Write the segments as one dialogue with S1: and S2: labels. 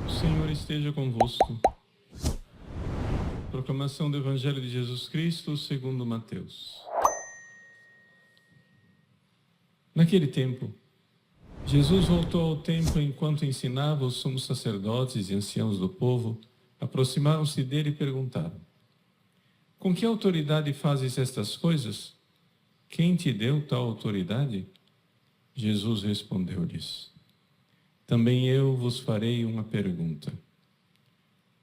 S1: O Senhor esteja convosco. Proclamação do Evangelho de Jesus Cristo segundo Mateus. Naquele tempo, Jesus voltou ao templo enquanto ensinava os sumos sacerdotes e anciãos do povo. Aproximaram-se dele e perguntaram: com que autoridade fazes estas coisas? Quem te deu tal autoridade? Jesus respondeu-lhes: também eu vos farei uma pergunta.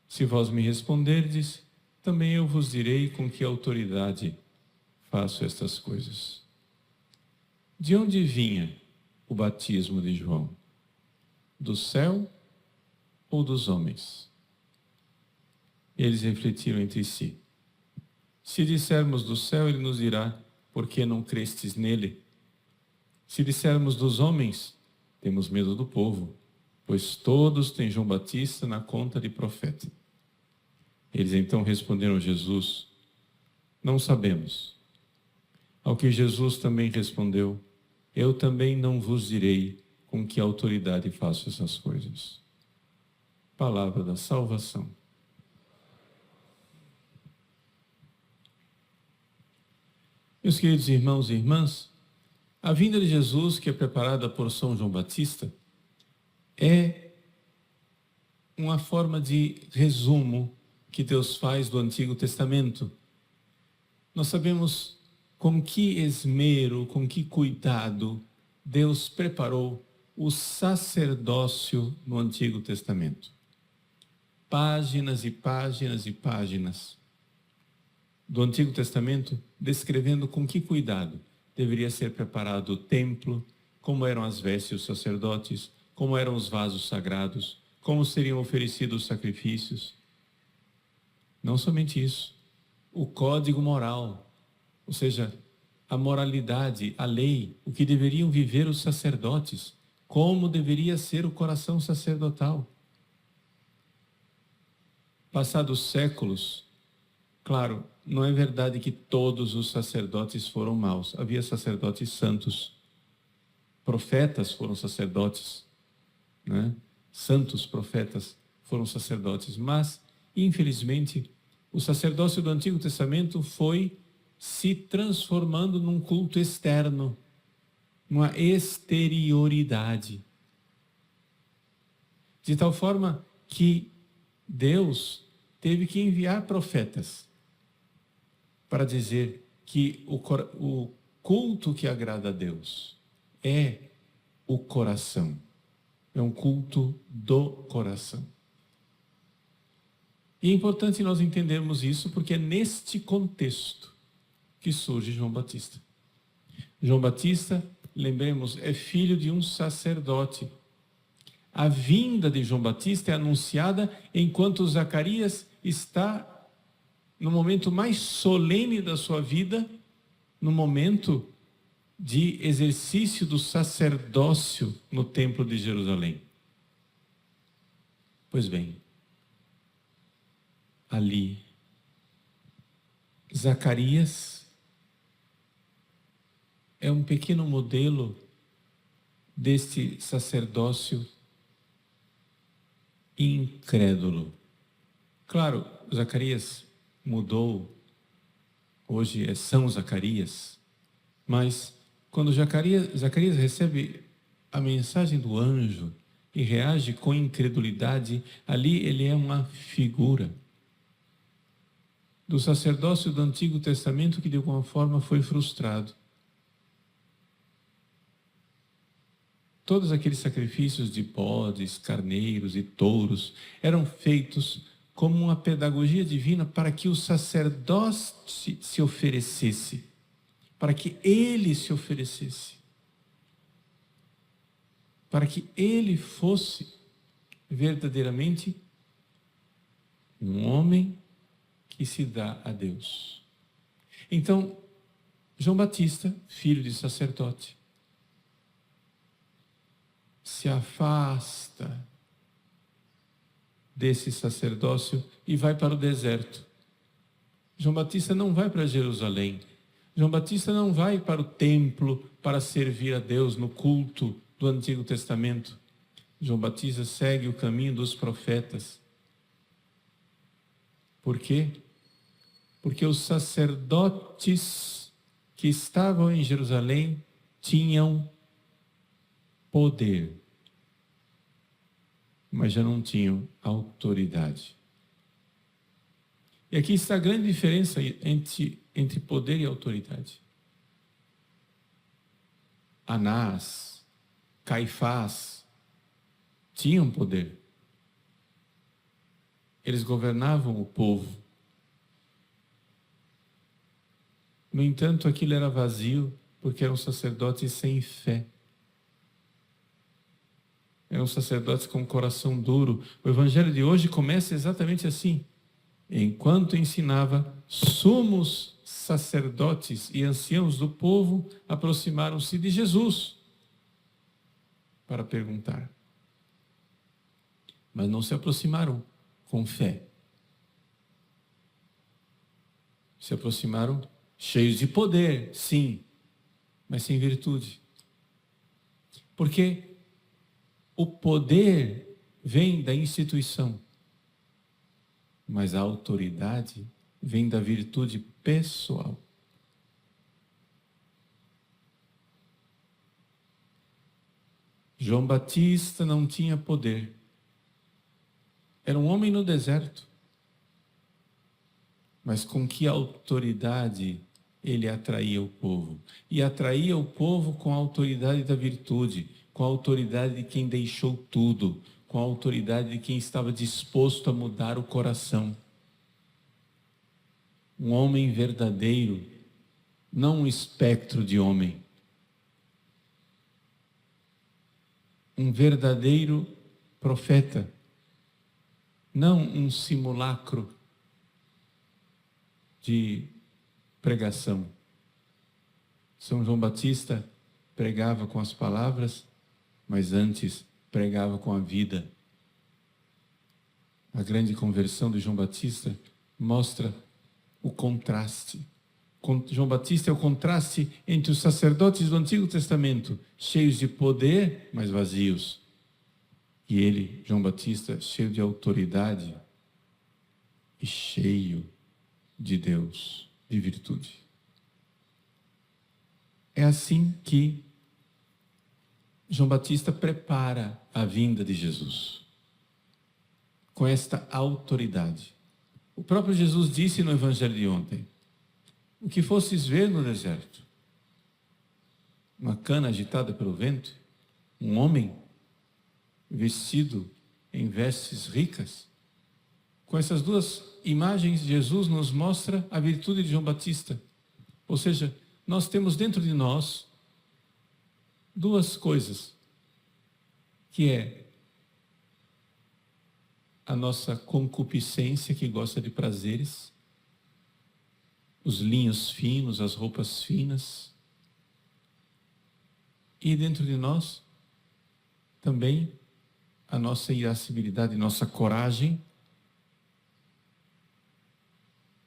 S1: Se vós me responderdes, também eu vos direi com que autoridade faço estas coisas. De onde vinha o batismo de João? Do céu ou dos homens? Eles refletiram entre si. Se dissermos do céu, ele nos dirá: por que não crestes nele? Se dissermos dos homens, temos medo do povo, pois todos têm João Batista na conta de profeta. Eles então responderam a Jesus: não sabemos. Ao que Jesus também respondeu: eu também não vos direi com que autoridade faço essas coisas. Palavra da salvação. Meus queridos irmãos e irmãs, a vinda de Jesus, que é preparada por São João Batista, é uma forma de resumo que Deus faz do Antigo Testamento. Nós sabemos com que esmero, com que cuidado Deus preparou o sacerdócio no Antigo Testamento. Páginas e páginas e páginas do Antigo Testamento descrevendo com que cuidado deveria ser preparado o templo, como eram as vestes dos sacerdotes, como eram os vasos sagrados, como seriam oferecidos os sacrifícios. Não somente isso, o código moral, ou seja, a moralidade, a lei, o que deveriam viver os sacerdotes, como deveria ser o coração sacerdotal. Passados séculos, claro, não é verdade que todos os sacerdotes foram maus. Havia sacerdotes santos. Profetas foram sacerdotes, né? Santos profetas foram sacerdotes. Mas, infelizmente, o sacerdócio do Antigo Testamento foi se transformando num culto externo, numa exterioridade. De tal forma que Deus teve que enviar profetas para dizer que o culto que agrada a Deus é o coração. É um culto do coração. E é importante nós entendermos isso porque é neste contexto que surge João Batista. João Batista, lembremos, é filho de um sacerdote. A vinda de João Batista é anunciada enquanto Zacarias está no momento mais solene da sua vida, no momento de exercício do sacerdócio no Templo de Jerusalém. Pois bem, ali, Zacarias é um pequeno modelo deste sacerdócio incrédulo. Claro, Zacarias mudou, hoje é São Zacarias, mas quando Zacarias recebe a mensagem do anjo e reage com incredulidade, ali ele é uma figura do sacerdócio do Antigo Testamento que de alguma forma foi frustrado. Todos aqueles sacrifícios de bodes, carneiros e touros eram feitos como uma pedagogia divina para que o sacerdote se oferecesse, para que ele se oferecesse, para que ele fosse verdadeiramente um homem que se dá a Deus. Então, João Batista, filho de sacerdote, se afasta desse sacerdócio e vai para o deserto. João Batista não vai para Jerusalém. João Batista não vai para o templo para servir a Deus no culto do Antigo Testamento. João Batista segue o caminho dos profetas. Por quê? Porque os sacerdotes que estavam em Jerusalém tinham poder, mas já não tinham autoridade. E aqui está a grande diferença entre poder e autoridade. Anás, Caifás tinham poder. Eles governavam o povo. No entanto, aquilo era vazio, porque eram sacerdotes sem fé. Eram sacerdotes com coração duro. O evangelho de hoje começa exatamente assim. Enquanto ensinava, sumos sacerdotes e anciãos do povo aproximaram-se de Jesus para perguntar. Mas não se aproximaram com fé. Se aproximaram cheios de poder, sim, mas sem virtude. Porque o poder vem da instituição, mas a autoridade vem da virtude pessoal. João Batista não tinha poder. Era um homem no deserto. Mas com que autoridade ele atraía o povo? E atraía o povo com a autoridade da virtude, com a autoridade de quem deixou tudo, com a autoridade de quem estava disposto a mudar o coração. Um homem verdadeiro, não um espectro de homem. Um verdadeiro profeta, não um simulacro de pregação. São João Batista pregava com as palavras, mas antes pregava com a vida. A grande conversão de João Batista mostra o contraste. João Batista é o contraste entre os sacerdotes do Antigo Testamento, cheios de poder, mas vazios. E ele, João Batista, cheio de autoridade e cheio de Deus, de virtude. É assim que João Batista prepara a vinda de Jesus, com esta autoridade. O próprio Jesus disse no Evangelho de ontem: o que fostes ver no deserto, uma cana agitada pelo vento, um homem vestido em vestes ricas. Com essas duas imagens, Jesus nos mostra a virtude de João Batista. Ou seja, nós temos dentro de nós duas coisas, que é a nossa concupiscência, que gosta de prazeres, os linhos finos, as roupas finas, e dentro de nós também a nossa irascibilidade, nossa coragem,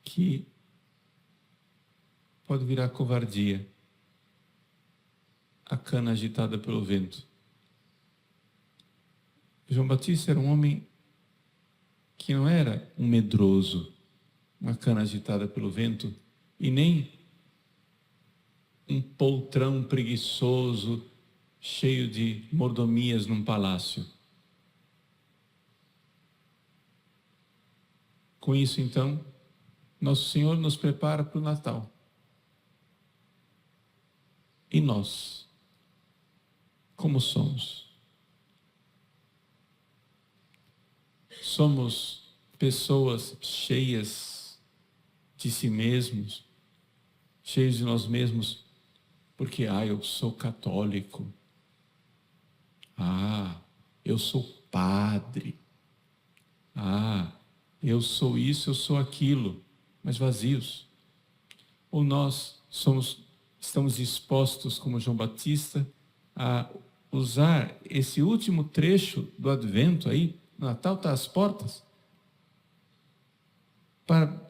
S1: que pode virar covardia, a cana agitada pelo vento. João Batista era um homem que não era um medroso, uma cana agitada pelo vento, e nem um poltrão preguiçoso, cheio de mordomias num palácio. Com isso, então, Nosso Senhor nos prepara para o Natal. E nós, como somos? Somos pessoas cheias de si mesmos, cheios de nós mesmos, porque, eu sou católico, eu sou padre, eu sou isso, eu sou aquilo, mas vazios. Ou nós estamos dispostos, como João Batista, a usar esse último trecho do Advento aí, o Natal está às portas,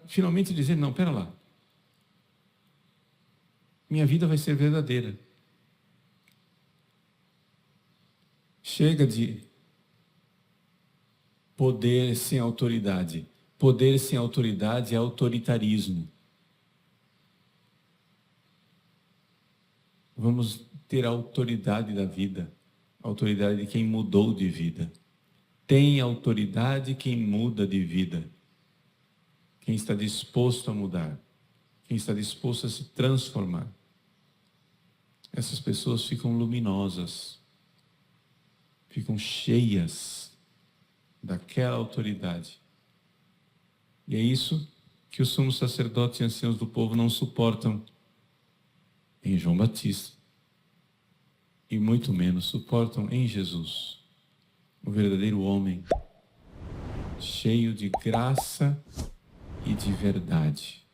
S1: finalmente dizer, não, pera lá. Minha vida vai ser verdadeira. Chega de poder sem autoridade. Poder sem autoridade é autoritarismo. Vamos ter a autoridade da vida, a autoridade de quem mudou de vida. Tem autoridade quem muda de vida. Quem está disposto a mudar. Quem está disposto a se transformar. Essas pessoas ficam luminosas. Ficam cheias daquela autoridade. E é isso que os sumos sacerdotes e anciãos do povo não suportam em João Batista. E muito menos suportam em Jesus, o verdadeiro homem, cheio de graça e de verdade.